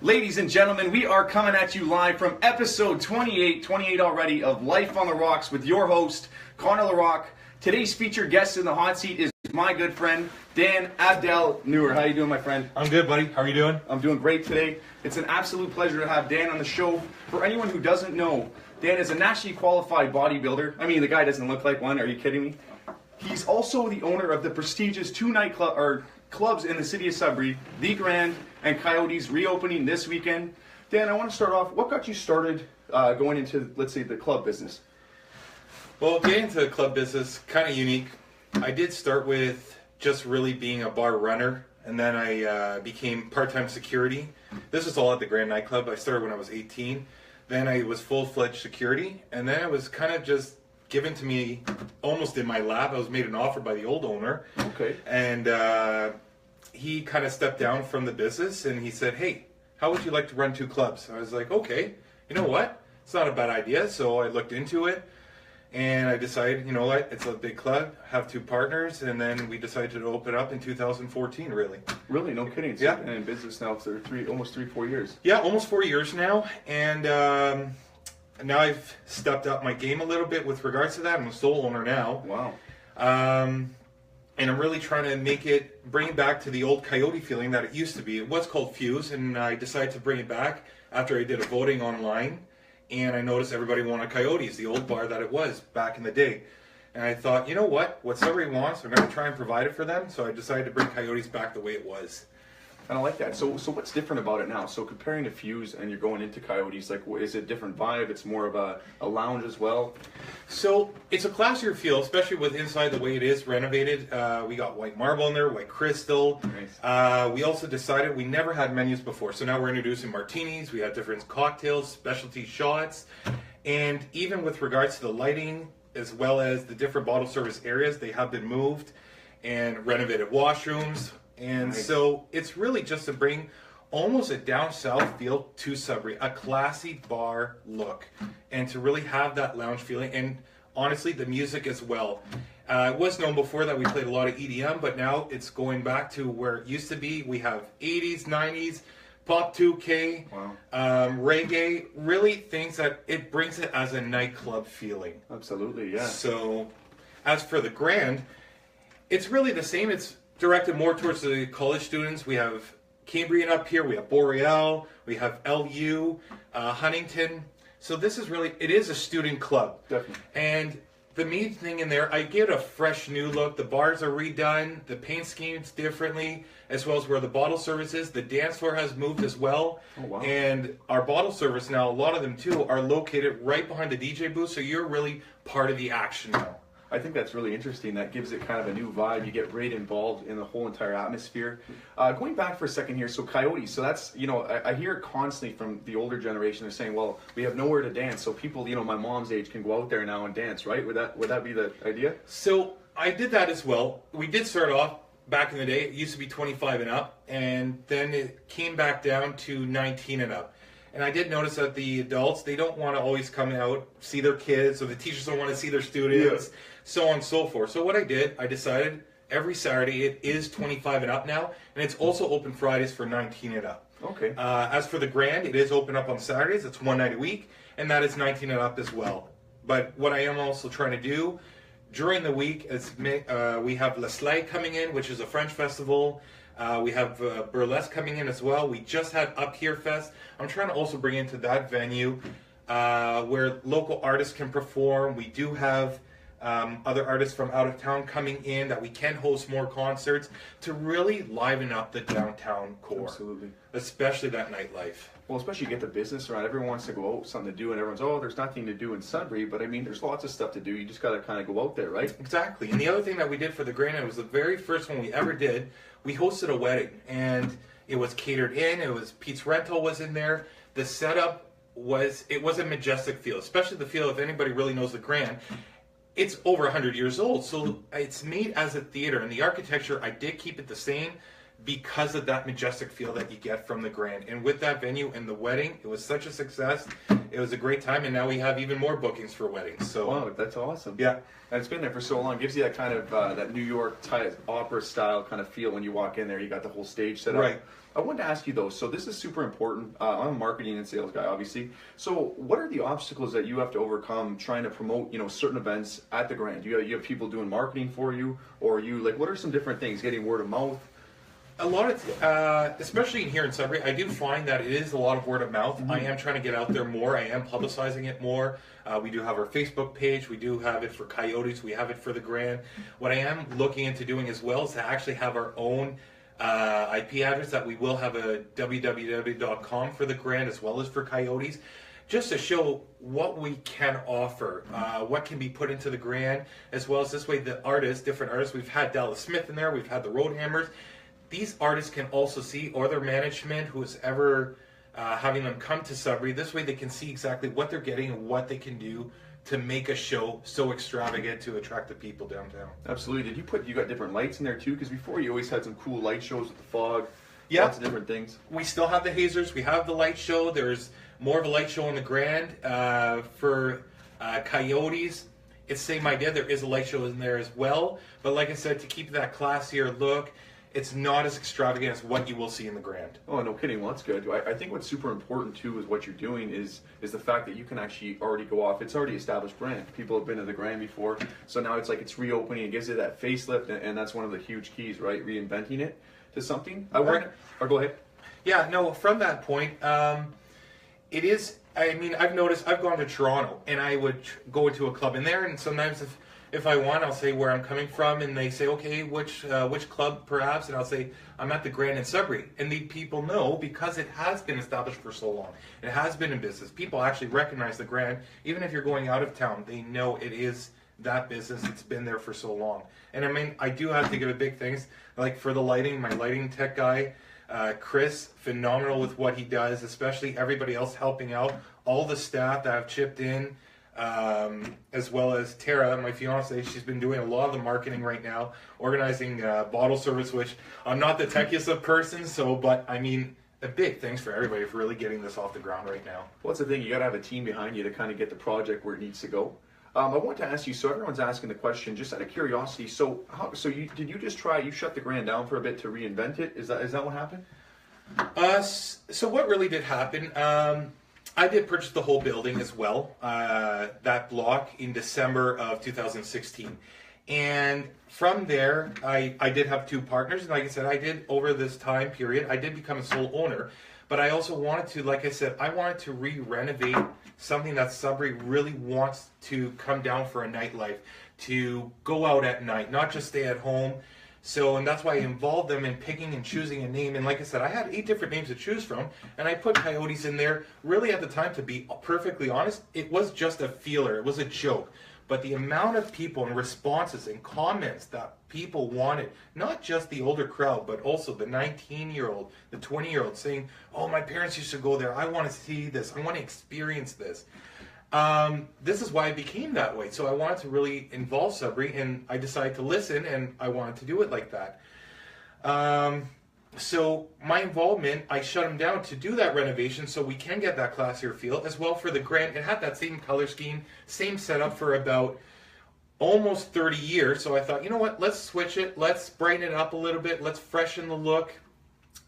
Ladies and gentlemen, we are coming at you live from episode 28 already of Life on the Rocks with your host, Connor Rocques. Today's featured guest in the hot seat is my good friend, Dan Abdel-Nour. How you doing, my friend? I'm good, buddy. How are you doing? I'm doing great today. It's an absolute pleasure to have Dan on the show. For anyone who doesn't know, Dan is a nationally qualified bodybuilder. I mean, the guy doesn't look like one. Are you kidding me? He's also the owner of the prestigious two clubs in the city of Sudbury, The Grand and Coyotes, reopening this weekend. Dan, I want to start off, what got you started going into, let's say, the club business? Well, getting into the club business, kind of unique. I did start with just really being a bar runner, and then I became part-time security. This was all at the Grand nightclub. I started when I was 18. Then I was full-fledged security, and then it was kind of just given to me almost in my lap. I was made an offer by the old owner. Okay. And he kind of stepped down from the business, and he said, hey, how would you like to run two clubs? I was like, okay, you know what? It's not a bad idea. So I looked into it, and I decided, you know what? It's a big club, have two partners, and then we decided to open up in 2014, really. Really? No kidding? So yeah. You've been in business now for almost 4 years. Yeah, almost 4 years now, and now I've stepped up my game a little bit with regards to that. I'm a sole owner now. Wow. And I'm really trying to bring it back to the old Coyote feeling that it used to be. It was called Fuse, and I decided to bring it back after I did a voting online, and I noticed everybody wanted Coyotes, the old bar that it was back in the day. And I thought, you know what somebody wants, I'm going to try and provide it for them, so I decided to bring Coyotes back the way it was. And I like that. So what's different about it now? So comparing to Fuse and you're going into Coyotes, like, is it a different vibe? It's more of a lounge as well? So it's a classier feel, especially with inside the way it is renovated. We got white marble in there, white crystal. Nice. We also decided we never had menus before. So now we're introducing martinis. We have different cocktails, specialty shots. And even with regards to the lighting, as well as the different bottle service areas, they have been moved and renovated washrooms. And nice. So it's really just to bring almost a down south feel to Sudbury, a classy bar look, and to really have that lounge feeling. And honestly, the music as well. It was known before that we played a lot of EDM, but now it's going back to where it used to be. We have 80s, 90s, pop 2K, wow. Reggae, really things that it brings it as a nightclub feeling. Absolutely, yeah. So as for the Grand, it's really the same. It's directed more towards the college students. We have Cambrian up here, we have Boreal, we have LU, Huntington. So this is really, it is a student club. Definitely. And the main thing in there, I get a fresh new look. The bars are redone, the paint scheme's differently, as well as where the bottle service is. The dance floor has moved as well. Oh, wow. And our bottle service now, a lot of them too, are located right behind the DJ booth, so you're really part of the action now. I think that's really interesting. That gives it kind of a new vibe. You get right involved in the whole entire atmosphere. Going back for a second here, so Coyotes, so that's, you know, I hear it constantly from the older generation. They're saying, well, we have nowhere to dance, so people, you know, my mom's age can go out there now and dance, right? Would that be the idea? So I did that as well. We did start off back in the day. It used to be 25 and up, and then it came back down to 19 and up. And I did notice that the adults, they don't want to always come out, see their kids, or the teachers don't want to see their students, so on and so forth. So what I did, I decided every Saturday it is 25 and up now, and it's also open Fridays for 19 and up. Okay. As for the Grand, it is open up on Saturdays. It's one night a week, and that is 19 and up as well. But what I am also trying to do during the week is we have Le Slay coming in, which is a French festival. We have burlesque coming in as well. We just had Up Here Fest. I'm trying to also bring into that venue where local artists can perform. We do have other artists from out of town coming in that we can host more concerts to really liven up the downtown core. Absolutely. Especially that nightlife. Well, especially you get the business around. Everyone wants to go out, something to do, and everyone's, oh, there's nothing to do in Sudbury. But I mean, there's lots of stuff to do. You just got to kind of go out there, right? Exactly. And the other thing that we did for the Grand, it was the very first one we ever did. We hosted a wedding, and it was catered in. It was Pete's Rental was in there. The setup was a majestic feel, especially the feel if anybody really knows the Grand. It's over 100 years old, so it's made as a theater, and the architecture, I did keep it the same. because of that majestic feel that you get from the Grand. And with that venue and the wedding, it was such a success. It was a great time, and now we have even more bookings for weddings. So wow, that's awesome. yeah. And it's been there for so long. It gives you that kind of that New York type opera style kind of feel when you walk in there. You got the whole stage set up. Right. I wanted to ask you though, so this is super important. I'm a marketing and sales guy, obviously. So what are the obstacles that you have to overcome trying to promote, certain events at the Grand? You have people doing marketing for you, or what are some different things? Getting word of mouth? A lot of, especially here in Sudbury, I do find that it is a lot of word of mouth. I am trying to get out there more. I am publicizing it more. We do have our Facebook page. We do have it for Coyotes. We have it for the Grand. What I am looking into doing as well is to actually have our own IP address that we will have a www.com for the Grand as well as for Coyotes, just to show what we can offer, what can be put into the Grand, as well as this way the artists, different artists. We've had Dallas Smith in there. We've had the Roadhammers. These artists can also see, or their management, who is ever having them come to Sudbury. This way they can see exactly what they're getting and what they can do to make a show so extravagant to attract the people downtown. Absolutely. You got different lights in there too? Because before you always had some cool light shows with the fog. Yeah. Lots of different things. We still have the hazers. We have the light show. There's more of a light show in the Grand. For Coyotes, it's the same idea. There is a light show in there as well. But like I said, to keep that classier look, it's not as extravagant as what you will see in the Grand. Oh, no kidding. Well, that's good. I think what's super important too is what you're doing is the fact that you can actually already go off. It's already established brand. People have been to the Grand before, so now it's like it's reopening. It gives it that facelift, and that's one of the huge keys, right? Reinventing it to something. Or go ahead. Yeah, no. From that point, it is. I mean, I've noticed. I've gone to Toronto, and I would go into a club in there, and sometimes if I want, I'll say where I'm coming from, and they say, okay, which club perhaps, and I'll say, I'm at the Grand in Sudbury. And the people know, because it has been established for so long. It has been in business. People actually recognize the Grand. Even if you're going out of town, they know it is that business. It's been there for so long. And I mean, I do have to give it big thanks. Like for the lighting, my lighting tech guy, Chris, phenomenal with what he does, especially everybody else helping out. All the staff that have chipped in. As well as Tara, my fiance, she's been doing a lot of the marketing right now, organizing bottle service, which I'm not the techiest of persons, but I mean, a big thanks for everybody for really getting this off the ground right now. Well, that's the thing, you got to have a team behind you to kind of get the project where it needs to go. I want to ask you, so everyone's asking the question, just out of curiosity, did you just you shut the Grand down for a bit to reinvent it? Is that what happened? So what really did happen, I did purchase the whole building as well, that block in December of 2016. And from there, I did have two partners. And like I said, I did, over this time period, I did become a sole owner. But I also wanted to, like I said, I wanted to re-renovate something that Sudbury really wants to come down for a nightlife, to go out at night, not just stay at home. So, and that's why I involved them in picking and choosing a name. And like I said, I had 8 different names to choose from, and I put Coyotes in there. Really, at the time, to be perfectly honest, it was just a feeler. It was a joke. But the amount of people and responses and comments that people wanted, not just the older crowd, but also the 19-year-old, the 20-year-old saying, oh, my parents used to go there. I want to see this. I want to experience this. This is why it became that way. So I wanted to really involve Sudbury, and I decided to listen, and I wanted to do it like that. So my involvement, I shut him down to do that renovation so we can get that classier feel. As well for the Grand, it had that same color scheme, same setup for about almost 30 years. So I thought, you know what, let's switch it. Let's brighten it up a little bit. Let's freshen the look.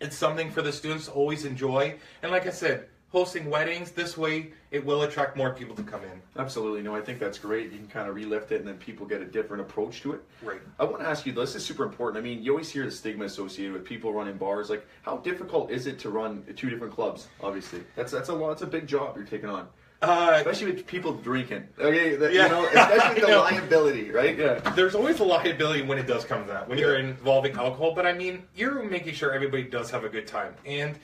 It's something for the students to always enjoy. And like I said, hosting weddings, this way it will attract more people to come in. Absolutely. No, I think that's great. You can kind of relift it, and then people get a different approach to it. Right. I want to ask you, this is super important. I mean, you always hear the stigma associated with people running bars. Like, how difficult is it to run 2 different clubs? Obviously, that's a lot. It's a big job you're taking on. Especially with people drinking. Okay, especially the liability, right? Yeah. There's always a liability when it does come to that, when you're involving alcohol. But I mean, you're making sure everybody does have a good time. And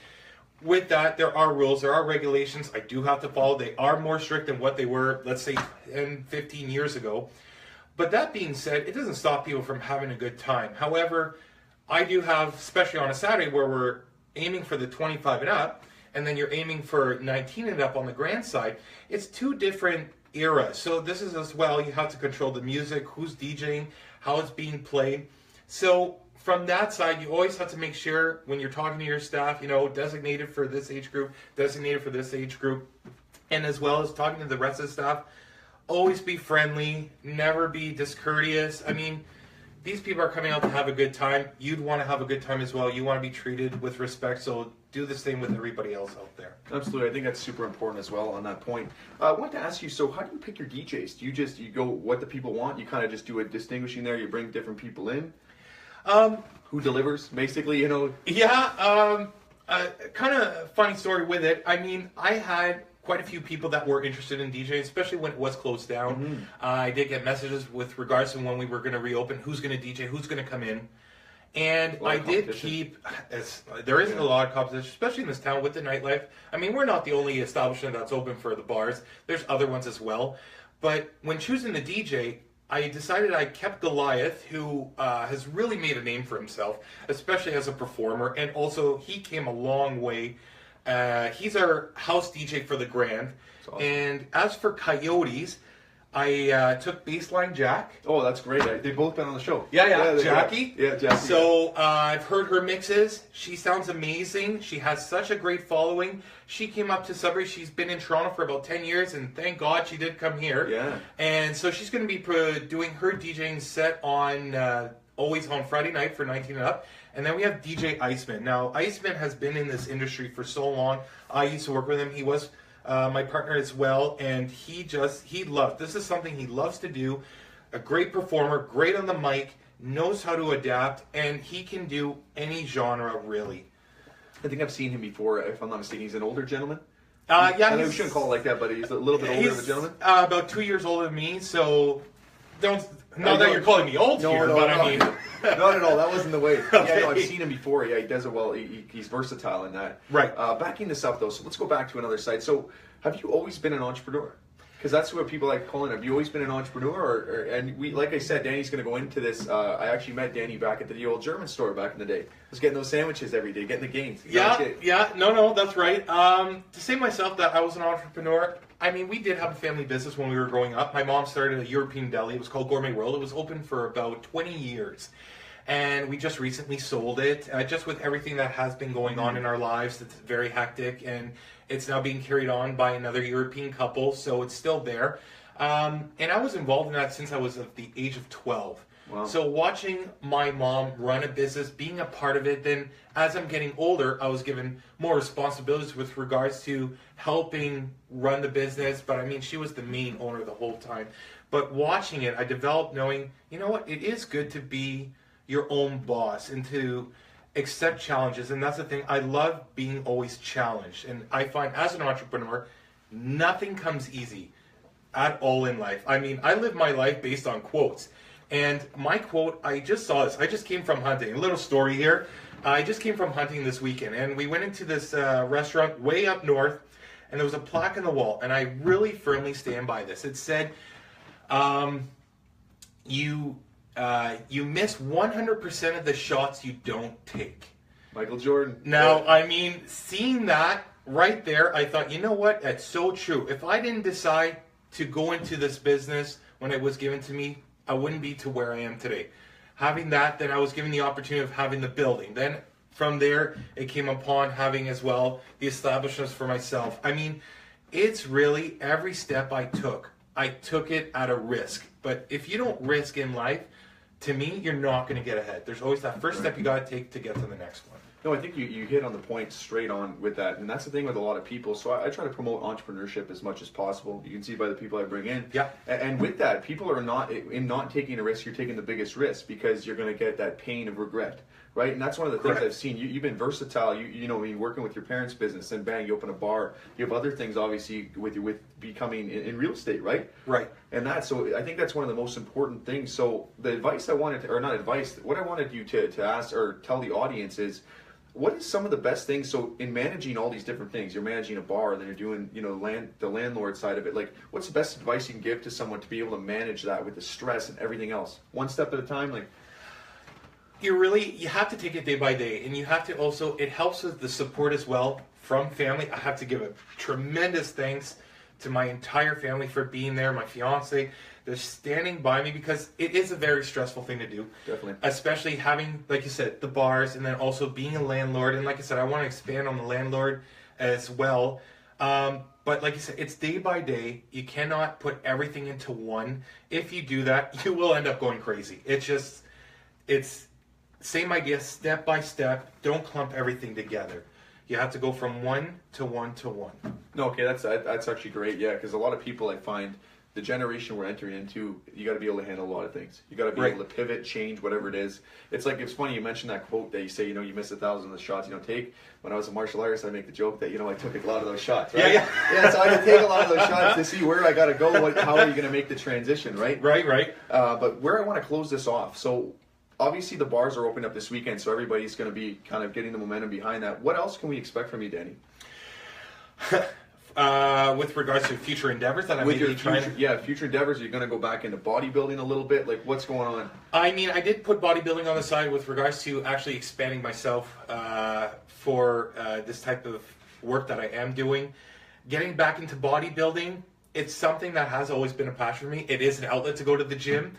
with that, there are rules, there are regulations I do have to follow. They are more strict than what they were, let's say, 10, 15 years ago. But that being said, it doesn't stop people from having a good time. However, I do have, especially on a Saturday where we're aiming for the 25 and up, and then you're aiming for 19 and up on the Grand side, it's 2 different eras. So this is as well, you have to control the music, who's DJing, how it's being played. So from that side, you always have to make sure when you're talking to your staff, designated for this age group, designated for this age group, and as well as talking to the rest of the staff, always be friendly, never be discourteous. I mean, these people are coming out to have a good time. You'd want to have a good time as well. You want to be treated with respect, so do the same with everybody else out there. Absolutely. I think that's super important as well on that point. I wanted to ask you, so how do you pick your DJs? Do you go what the people want? You kind of just do a distinguishing there, you bring different people in? Who delivers, basically, Yeah, kind of funny story with it. I mean, I had quite a few people that were interested in DJing, especially when it was closed down. Mm-hmm. I did get messages with regards to when we were going to reopen, who's going to DJ, who's going to come in. And I did keep, there isn't a lot of competition, especially in this town with the nightlife. I mean, we're not the only establishment that's open for the bars. There's other ones as well. But when choosing the DJ, I decided I kept Goliath, who has really made a name for himself, especially as a performer. And also, he came a long way. He's our house DJ for the Grand. Awesome. And as for Coyotes, I took Baseline Jack. Oh, that's great. They've both been on the show. Yeah, Jackie. Yeah, Jackie. So I've heard her mixes. She sounds amazing. She has such a great following. She came up to Sudbury. She's been in Toronto for about 10 years, and thank God she did come here. Yeah. And so she's going to be doing her DJing set on always on Friday night for 19 and up. And then we have DJ Iceman. Now, Iceman has been in this industry for so long. I used to work with him. He was my partner as well, and he loves, this is something he loves to do. A great performer, great on the mic, knows how to adapt, and he can do any genre, really. I think I've seen him before, if I'm not mistaken. He's an older gentleman? Yeah. I know we shouldn't call it like that, but he's a little bit older of a gentleman? About 2 years older than me, so not that you're calling me old here, but I mean... Not at all. That wasn't the way. Okay. Yeah, no, I've seen him before. Yeah, he does it well. He's versatile in that. Right. Backing this up, though, so let's go back to another side. So, have you always been an entrepreneur? Because that's what people like calling it. Have you always been an entrepreneur? And we, like I said, Danny's going to go into this. I actually met Danny back at the old German store back in the day. I was getting those sandwiches every day, getting the games. No, that's right. To say myself that I was an entrepreneur, I mean, we did have a family business when we were growing up. My mom started a European deli. It was called Gourmet World. It was open for about 20 years. And we just recently sold it, just with everything that has been going on in our lives. It's very hectic, and it's now being carried on by another European couple, so it's still there. And I was involved in that since I was of the age of 12. Wow. So watching my mom run a business, being a part of it, then as I'm getting older, I was given more responsibilities with regards to helping run the business. But I mean, she was the main owner the whole time. But watching it, I developed knowing, you know what, it is good to be your own boss and to accept challenges. And that's the thing, I love being always challenged. And I find as an entrepreneur, nothing comes easy at all in life. I mean, I live my life based on quotes. And my quote, I just saw this. I just came from hunting. A little story here. I just came from hunting this weekend, and we went into this restaurant way up north, and there was a plaque on the wall, and I really firmly stand by this. It said, you miss 100% of the shots you don't take. Michael Jordan. Now, I mean, seeing that right there, I thought, you know what? That's so true. If I didn't decide to go into this business when it was given to me, I wouldn't be to where I am today. Having that, then I was given the opportunity of having the building. Then from there, it came upon having as well the establishments for myself. I mean, it's really every step I took it at a risk. But if you don't risk in life, to me, you're not going to get ahead. There's always that first step you got to take to get to the next one. No, I think you hit on the point straight on with that. And that's the thing with a lot of people. So I try to promote entrepreneurship as much as possible. You can see by the people I bring in. Yeah. And with that, people are not taking a risk, you're taking the biggest risk because you're going to get that pain of regret. Right? And that's one of the things I've seen. You've been versatile. You know, when you're working with your parents' business and bang, you open a bar. You have other things, obviously, with becoming in real estate, right? Right. And so I think that's one of the most important things. So the advice I wanted to, or not advice, what I wanted you to ask or tell the audience is, what is some of the best things? So in managing all these different things, you're managing a bar, then you're doing, the landlord side of it. Like, what's the best advice you can give to someone to be able to manage that with the stress and everything else? One step at a time, like. You have to take it day by day, and you have to also, it helps with the support as well from family. I have to give a tremendous thanks to my entire family for being there, my fiance. They're standing by me because it is a very stressful thing to do. Definitely. Especially having, like you said, the bars, and then also being a landlord. And like I said, I want to expand on the landlord as well. But like you said, it's day by day. You cannot put everything into one. If you do that, you will end up going crazy. It's same idea, step by step. Don't clump everything together. You have to go from one to one to one. No, okay, that's actually great. Yeah, because a lot of people, I find, the generation we're entering into, you got to be able to handle a lot of things. You got to be able to pivot, change, whatever it is. It's like, it's funny you mentioned that quote that you say, you miss 1,000 of the shots you don't take. When I was a martial artist, I make the joke that I took a lot of those shots. Right? Yeah. So I had to take a lot of those shots to see where I got to go. How are you going to make the transition? Right. But where I want to close this off. So obviously the bars are opening up this weekend, so everybody's going to be kind of getting the momentum behind that. What else can we expect from you, Danny? With regards to future endeavors that I'm maybe trying to... future endeavors, you're going to go back into bodybuilding a little bit. Like, what's going on? I mean, I did put bodybuilding on the side with regards to actually expanding myself for this type of work that I am doing. Getting back into bodybuilding, it's something that has always been a passion for me. It is an outlet to go to the gym.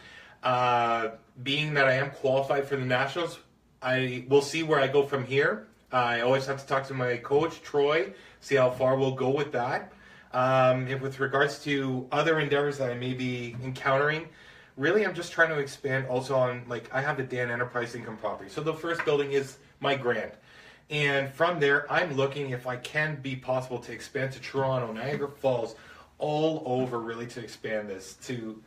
Being that I am qualified for the Nationals, I will see where I go from here. I always have to talk to my coach, Troy, see how far we'll go with that. And with regards to other endeavors that I may be encountering, really I'm just trying to expand also on, like, I have the Dan Enterprise Income Property. So the first building is my grant. And from there, I'm looking if I can be possible to expand to Toronto, Niagara Falls, all over, really to expand this, to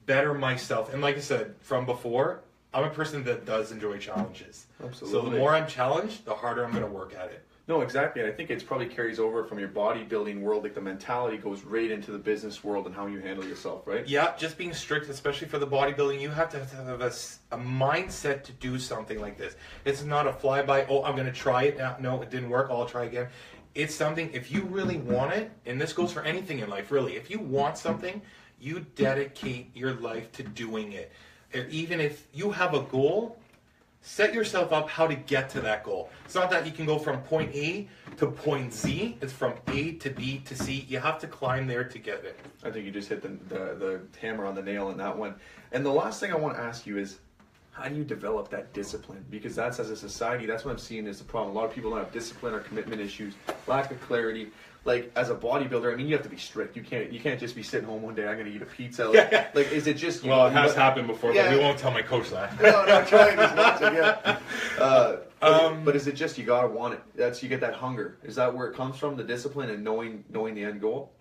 better myself. And like I said from before, I'm a person that does enjoy challenges. Absolutely. So the more I'm challenged, the harder I'm going to work at it. No, exactly. And I think it's probably carries over from your bodybuilding world. Like, the mentality goes right into the business world and how you handle yourself, right? Yeah, just being strict, especially for the bodybuilding, you have to have a mindset to do something like this. It's not a flyby, oh, I'm going to try it. No, it didn't work. I'll try again. It's something, if you really want it, and this goes for anything in life, really. If you want something, you dedicate your life to doing it. Even if you have a goal, set yourself up how to get to that goal. It's not that you can go from point A to point Z. It's from A to B to C. You have to climb there to get it. I think you just hit the hammer on the nail in that one. And the last thing I want to ask you is, how do you develop that discipline? Because that's, as a society, that's what I'm seeing is the problem. A lot of people don't have discipline or commitment issues, lack of clarity. Like, as a bodybuilder, I mean, you have to be strict. You can't just be sitting home one day, I'm going to eat a pizza. Like, is it just... Well, it has happened before, but we won't tell my coach that. No, trying as much, but is it just you got to want it? You get that hunger. Is that where it comes from, the discipline and knowing the end goal?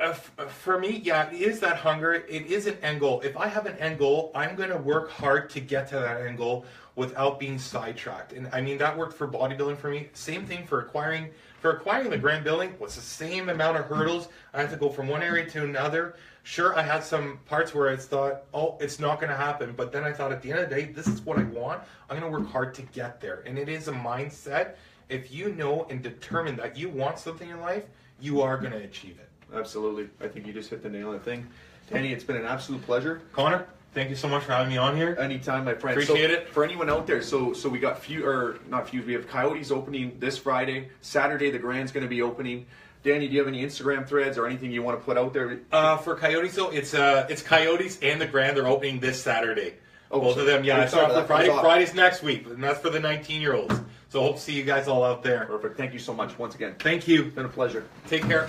For me, yeah, it is that hunger. It is an end goal. If I have an end goal, I'm going to work hard to get to that end goal without being sidetracked. And I mean, that worked for bodybuilding for me. Same thing for acquiring the grand building. Was the same amount of hurdles. I had to go from one area to another. Sure, I had some parts where I thought, oh, it's not going to happen. But then I thought, at the end of the day, this is what I want. I'm going to work hard to get there. And it is a mindset. If you know and determine that you want something in life, you are going to achieve it. Absolutely. I think you just hit the nail on the thing. Danny, it's been an absolute pleasure. Connor, thank you so much for having me on here. Anytime, my friend. Appreciate it. For anyone out there, so we got we have Coyotes opening this Friday. Saturday, the Grand's going to be opening. Danny, do you have any Instagram threads or anything you want to put out there? For Coyotes, though, it's Coyotes and the Grand. They're opening this Saturday. Oh, both of them, yeah. It's not for Friday. Friday's next week, and that's for the 19-year-olds. So hope to see you guys all out there. Perfect. Thank you so much once again. Thank you. It's been a pleasure. Take care.